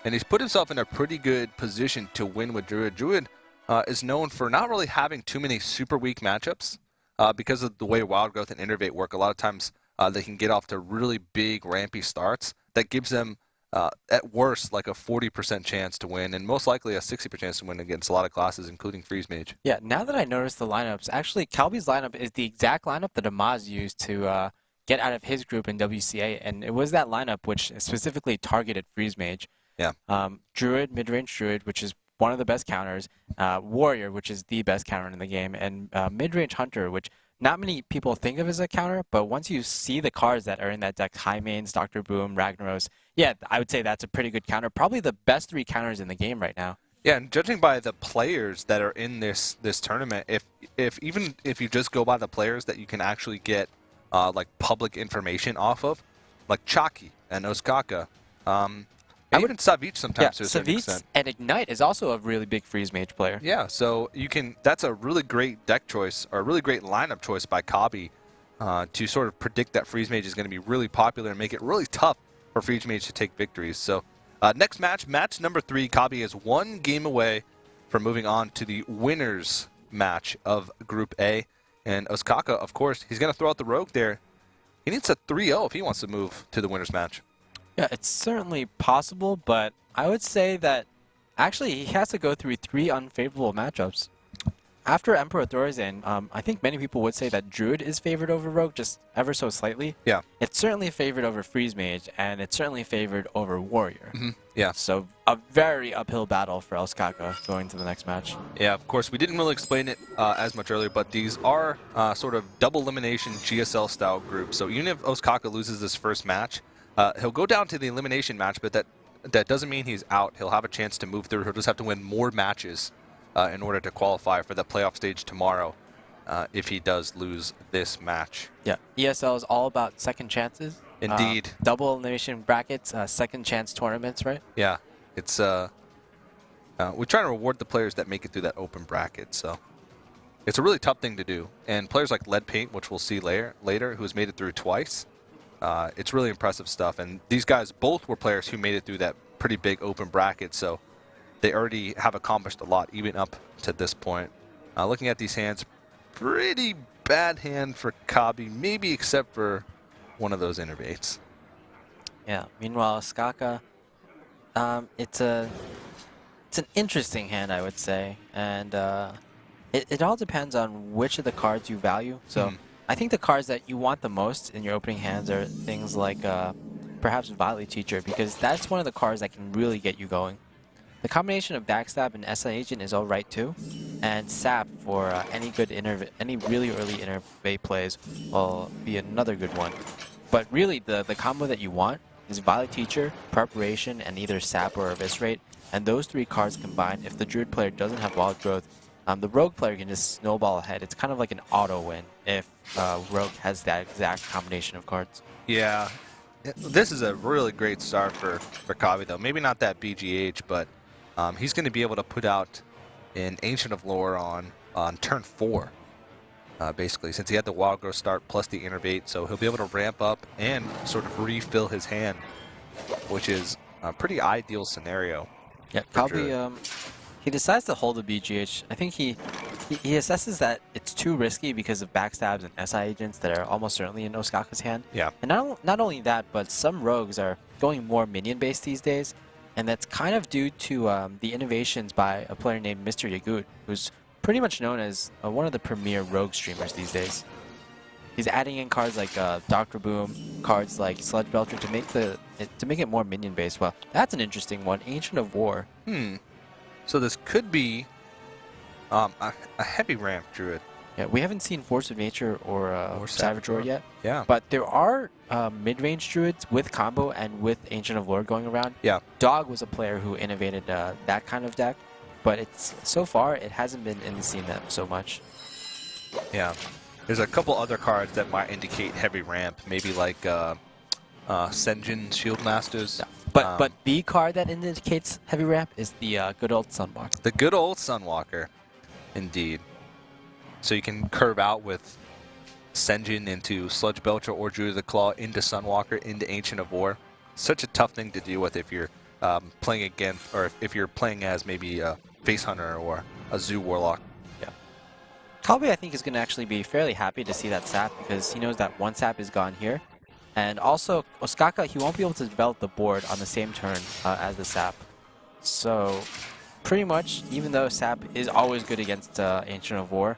S1: And he's put himself in a pretty good position to win with Druid. Druid is known for not really having too many super weak matchups because of the way Wild Growth and Innervate work. A lot of times they can get off to really big, rampy starts that gives them, at worst, like a 40% chance to win, and most likely a 60% chance to win against a lot of classes, including Freeze Mage.
S2: Yeah, now that I noticed the lineups, actually, Kabi's lineup is the exact lineup that Amaz used to get out of his group in WCA, and it was that lineup which specifically targeted Freeze Mage.
S1: Yeah.
S2: Druid, mid-range Druid, which is one of the best counters, Warrior, which is the best counter in the game, and mid-range Hunter, which not many people think of as a counter, but once you see the cards that are in that deck, High Mains, Dr. Boom, Ragnaros, yeah, I would say that's a pretty good counter. Probably the best 3 counters in the game right now.
S1: Yeah, and judging by the players that are in this tournament, even if you just go by the players that you can actually get like public information off of, like Chalky and Ostkaka, even Savich sometimes to a certain extent.
S2: And Ignite is also a really big Freeze Mage player.
S1: Yeah, so you can. That's a really great deck choice, or a really great lineup choice by Kabi to sort of predict that Freeze Mage is going to be really popular and make it really tough for Freeze Mage to take victories. So next match number 3, Kabi is 1 game away from moving on to the winners match of Group A. And Ostkaka, of course, he's going to throw out the Rogue there. He needs a 3-0 if he wants to move to the winners match.
S2: Yeah, it's certainly possible, but I would say that actually he has to go through 3 unfavorable matchups. After Emperor Thorzen, I think many people would say that Druid is favored over Rogue, just ever so slightly.
S1: Yeah.
S2: It's certainly favored over Freeze Mage, and it's certainly favored over Warrior.
S1: Mm-hmm. Yeah.
S2: So a very uphill battle for Ostkaka going to the next match.
S1: Yeah, of course, we didn't really explain it as much earlier, but these are sort of double elimination GSL style groups. So even if Ostkaka loses this first match, he'll go down to the elimination match, but that doesn't mean he's out. He'll have a chance to move through. He'll just have to win more matches in order to qualify for the playoff stage tomorrow if he does lose this match.
S2: Yeah, ESL is all about second chances.
S1: Indeed.
S2: Double elimination brackets, second chance tournaments, right?
S1: Yeah, it's we're trying to reward the players that make it through that open bracket, so it's a really tough thing to do. And players like Lead Paint, which we'll see later, who's made it through twice, it's really impressive stuff. And these guys both were players who made it through that pretty big open bracket, so they already have accomplished a lot, even up to this point. Looking at these hands, pretty bad hand for Kabi, maybe except for one of those innervates.
S2: Yeah. Meanwhile, Ostkaka, it's an interesting hand, I would say, and it all depends on which of the cards you value. So I think the cards that you want the most in your opening hands are things like perhaps Violet Teacher, because that's one of the cards that can really get you going. The combination of Backstab and SI Agent is alright too, and Sap for any really early innervate plays will be another good one. But really, the combo that you want is Violet Teacher, Preparation, and either Sap or Eviscerate, and those 3 cards combined, if the Druid player doesn't have Wild Growth, the Rogue player can just snowball ahead. It's kind of like an auto win if Rogue has that exact combination of cards.
S1: Yeah, this is a really great start for Kabi, though. Maybe not that BGH, but he's going to be able to put out an Ancient of Lore on turn 4, basically, since he had the Wild Growth start plus the Innervate. So he'll be able to ramp up and sort of refill his hand, which is a pretty ideal scenario.
S2: Yeah, Kabi, he decides to hold the BGH. I think he assesses that it's too risky because of backstabs and SI agents that are almost certainly in Ostkaka's hand.
S1: Yeah.
S2: And not only that, but some rogues are going more minion-based these days, and that's kind of due to the innovations by a player named Mr. Yagut, who's pretty much known as one of the premier rogue streamers these days. He's adding in cards like Dr. Boom, cards like Sludge Belcher to make it more minion-based. Well, that's an interesting one. Ancient of War.
S1: So this could be a heavy ramp Druid.
S2: Yeah, we haven't seen Force of Nature or Savage Roar yet.
S1: Yeah.
S2: But there are mid-range Druids with combo and with Ancient of Lore going around.
S1: Yeah.
S2: Dog was a player who innovated that kind of deck, but so far it hasn't been in the scene that so much.
S1: Yeah. There's a couple other cards that might indicate heavy ramp, maybe like Senjin Shield Masters.
S2: Yeah. But the card that indicates heavy ramp is the good old Sunwalker.
S1: The good old Sunwalker, indeed. So you can curve out with Senjin into Sludge Belcher or Druid of the Claw into Sunwalker into Ancient of War. Such a tough thing to deal with if you're playing against, or if you're playing as maybe a Face Hunter or a Zoo Warlock.
S2: Yeah. Kabi, I think, is going to actually be fairly happy to see that sap because he knows that one sap is gone here. And also, Ostkaka, he won't be able to develop the board on the same turn as the sap. So, pretty much, even though sap is always good against Ancient of War,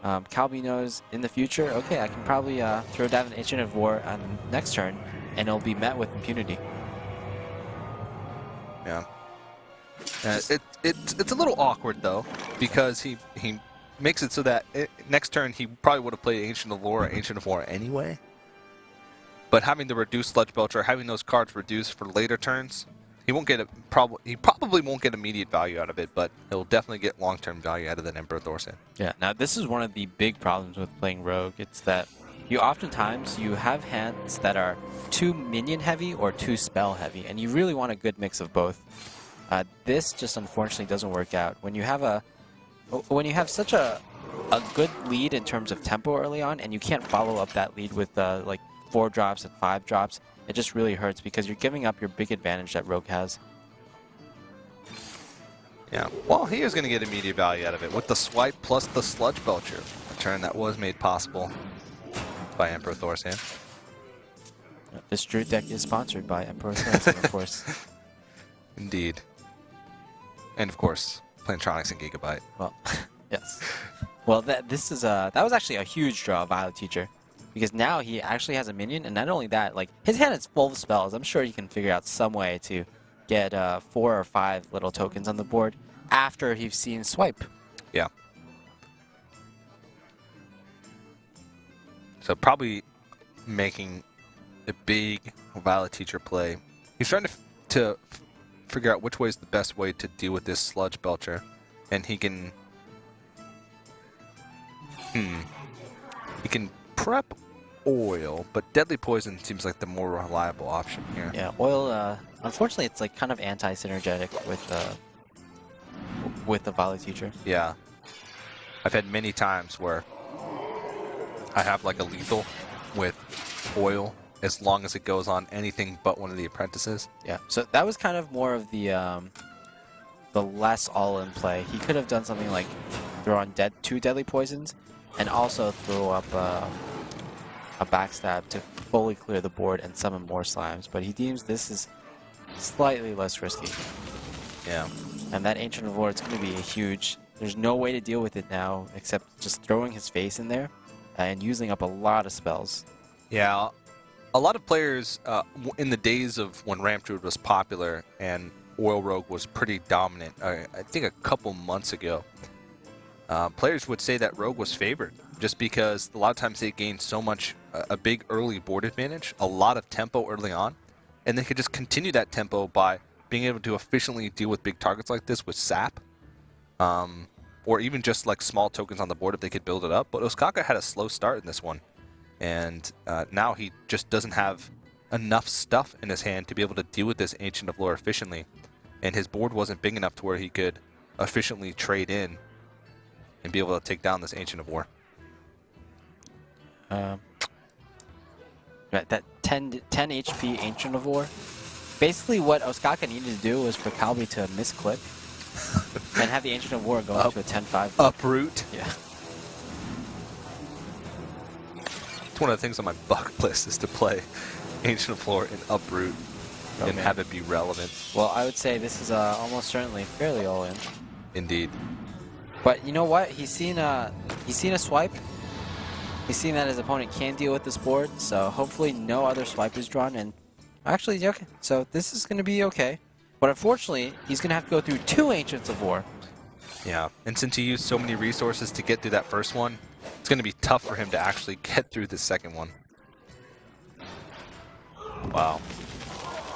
S2: Kabi knows in the future, okay, I can probably throw down an Ancient of War on next turn, and it'll be met with impunity.
S1: Yeah. It's a little awkward, though, because he makes it so that next turn he probably would have played Ancient of War or Ancient of War anyway. But having the reduced Sludge Belcher, having those cards reduced for later turns, he probably won't get immediate value out of it, but he'll definitely get long-term value out of that Emperor Thorsan.
S2: Yeah, now this is one of the big problems with playing Rogue. It's that you have hands that are too minion heavy or too spell heavy, and you really want a good mix of both. This just unfortunately doesn't work out. When you have such a good lead in terms of tempo early on, and you can't follow up that lead with like 4 drops and 5 drops, it just really hurts because you're giving up your big advantage that Rogue has.
S1: Yeah, well, he is going to get immediate value out of it with the swipe plus the Sludge Belcher, a turn that was made possible by Emperor Thorsan.
S2: This Druid deck is sponsored by Emperor Thorsan, of course.
S1: Indeed. And of course, Plantronics and Gigabyte.
S2: Well, yes. Well, that was actually a huge draw, Violet Teacher. Because now he actually has a minion, and not only that, like, his hand is full of spells. I'm sure he can figure out some way to get 4 or 5 little tokens on the board after he's seen Swipe.
S1: Yeah. So probably making a big Violet Teacher play. He's trying to figure out which way is the best way to deal with this Sludge Belcher, and he can prep oil, but Deadly Poison seems like the more reliable option here.
S2: Yeah, oil, unfortunately, it's like kind of anti-synergetic with the Violet Teacher.
S1: Yeah. I've had many times where I have like a lethal with oil as long as it goes on anything but one of the apprentices.
S2: Yeah, so that was kind of more of the less all-in play. He could have done something like throw on 2 Deadly Poisons and also throw up a backstab to fully clear the board and summon more slimes, but he deems this is slightly less risky.
S1: Yeah.
S2: And that Ancient of War, it's going to be a huge... There's no way to deal with it now except just throwing his face in there and using up a lot of spells.
S1: Yeah. A lot of players in the days of when Ramp Druid was popular and Oil Rogue was pretty dominant, I think a couple months ago, players would say that Rogue was favored just because a lot of times they gained so much, a big early board advantage, a lot of tempo early on, and they could just continue that tempo by being able to efficiently deal with big targets like this with sap, or even just like small tokens on the board if they could build it up. But Ostkaka had a slow start in this one, and now he just doesn't have enough stuff in his hand to be able to deal with this Ancient of Lore efficiently, and his board wasn't big enough to where he could efficiently trade in and be able to take down this Ancient of War.
S2: That 10 HP Ancient of War. Basically, what Ostkaka needed to do was for Kabi to misclick and have the Ancient of War go into a 10-5.
S1: Uproot.
S2: Yeah.
S1: It's one of the things on my bucket list is to play Ancient of Lore and Uproot and have it be relevant.
S2: Well, I would say this is almost certainly fairly all-in.
S1: Indeed.
S2: But you know what? He's seen a swipe. He's seen that his opponent can deal with this board, so hopefully no other swipe is drawn. And actually, okay, so this is going to be okay. But unfortunately, he's going to have to go through 2 Ancients of War.
S1: Yeah, and since he used so many resources to get through that first one, it's going to be tough for him to actually get through the second one. Wow.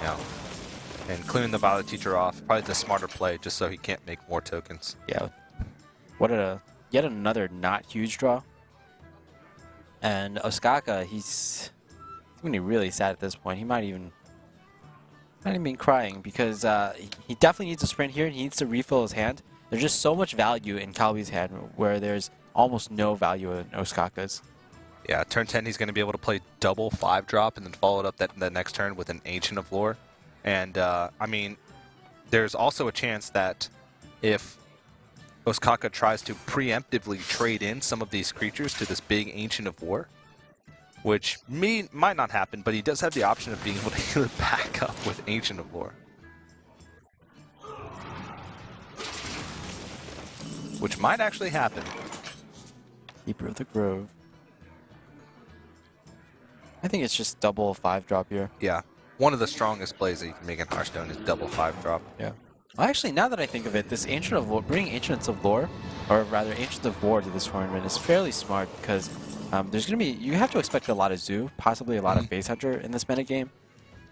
S1: Yeah. And clearing the Violet Teacher off, probably the smarter play, just so he can't make more tokens.
S2: Yeah. Yet another not huge draw. And Ostkaka, he's going to be really sad at this point. He might even I didn't mean crying because he definitely needs a sprint here and he needs to refill his hand. There's just so much value in Kabi's hand where there's almost no value in Ostkaka's.
S1: Yeah, turn 10 he's going to be able to play double 5-drop and then follow it up that next turn with an Ancient of Lore. And, I mean, there's also a chance that if Ostkaka tries to preemptively trade in some of these creatures to this big Ancient of War, which might not happen, but he does have the option of being able to heal it back up with Ancient of Lore. Which might actually happen.
S2: Keeper of the Grove. I think it's just double 5-drop here.
S1: Yeah. One of the strongest plays that you can make in Hearthstone is double 5-drop.
S2: Yeah. Well, actually, now that I think of it, this Ancient of Lore, bringing Ancients of Lore, or rather Ancients of War to this tournament is fairly smart because there's going to be, you have to expect a lot of Zoo, possibly a lot of Base Hunter in this metagame.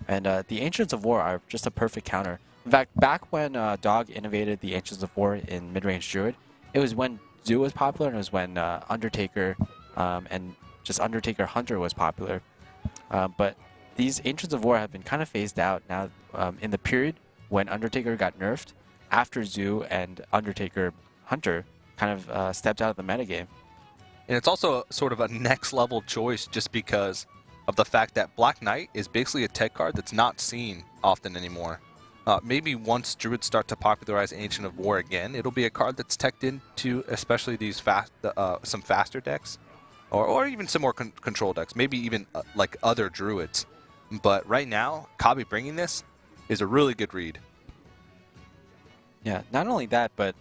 S2: And the Ancients of War are just a perfect counter. In fact, back when Dog innovated the Ancients of War in mid-range Druid, it was when Zoo was popular and it was when Undertaker and just Undertaker Hunter was popular. But these Ancients of War have been kind of phased out now in the period when Undertaker got nerfed after Zoo and Undertaker Hunter kind of stepped out of the metagame.
S1: And it's also sort of a next level choice just because of the fact that Black Knight is basically a tech card that's not seen often anymore. Maybe once Druids start to popularize Ancient of War again, it'll be a card that's teched into especially these some faster decks, or even some more control decks, maybe even like other Druids. But right now, Kabi bringing this is a really good read.
S2: Yeah, not only that, but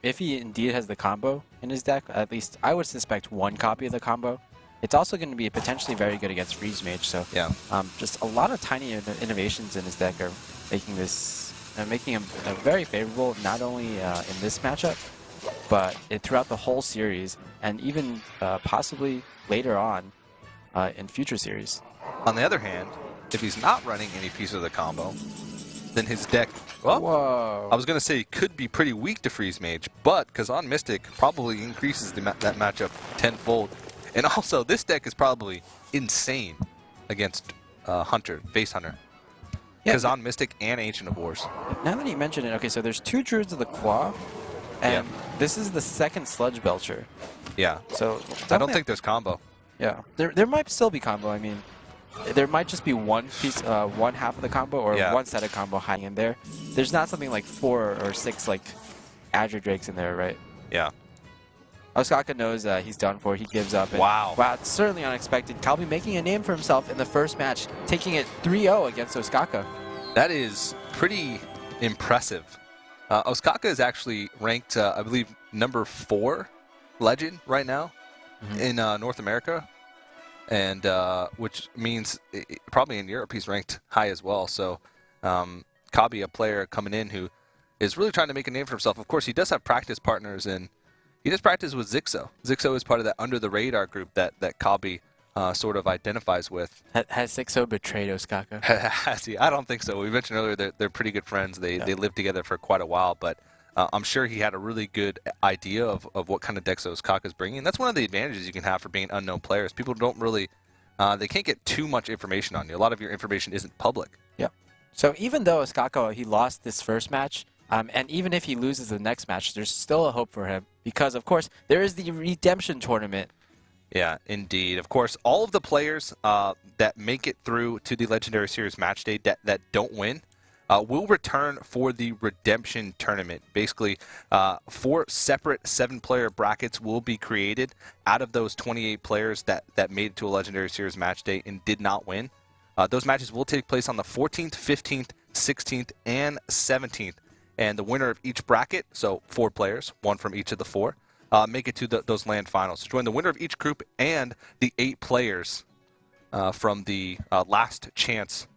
S2: if he indeed has the combo in his deck, at least I would suspect one copy of the combo, it's also going to be potentially very good against Freeze Mage. So
S1: yeah,
S2: just a lot of tiny innovations in his deck are making this, making him very favorable, not only in this matchup, but throughout the whole series, and even possibly later on in future series.
S1: On the other hand, if he's not running any piece of the combo, then his deck, well,
S2: whoa,
S1: I was going to say could be pretty weak to Freeze Mage, but Kazan Mystic probably increases that matchup tenfold. And also, this deck is probably insane against Hunter, Base Hunter. Yeah, Kazan Mystic and Ancient of Wars.
S2: Now that you mention it, okay, so there's 2 Druids of the Claw, and this is the second Sludge Belcher.
S1: Yeah.
S2: So
S1: I don't think there's combo.
S2: Yeah, there might still be combo. I mean, there might just be one piece, one half of the combo, or one set of combo hiding in there. There's not something like 4 or 6 like Azure Drakes in there, right?
S1: Yeah.
S2: Ostkaka knows he's done for. He gives up. And,
S1: wow.
S2: Wow, it's certainly unexpected. Kabi making a name for himself in the first match, taking it 3-0 against Ostkaka.
S1: That is pretty impressive. Ostkaka is actually ranked, I believe, number 4 legend right now in North America, and which means probably in Europe he's ranked high as well. So Kabi, a player coming in who is really trying to make a name for himself. Of course, he does have practice partners, and he does practice with Zixo. Zixo is part of that under-the-radar group that Kabi sort of identifies with.
S2: Has Zixo betrayed Ostkaka?
S1: Has he? I don't think so. We mentioned earlier they're pretty good friends. They lived together for quite a while, but I'm sure he had a really good idea of what kind of decks Ostkaka is bringing. And that's one of the advantages you can have for being unknown players. People don't really, they can't get too much information on you. A lot of your information isn't public.
S2: Yeah. So even though Ostkaka, he lost this first match, and even if he loses the next match, there's still a hope for him. Because, of course, there is the Redemption Tournament.
S1: Yeah, indeed. Of course, all of the players that make it through to the Legendary Series match day that don't win will return for the Redemption Tournament. Basically, 4 separate 7-player brackets will be created out of those 28 players that made it to a Legendary Series match day and did not win. Those matches will take place on the 14th, 15th, 16th, and 17th. And the winner of each bracket, so 4 players, 1 from each of the 4, make it to those land finals. Join the winner of each group and the 8 players from the last chance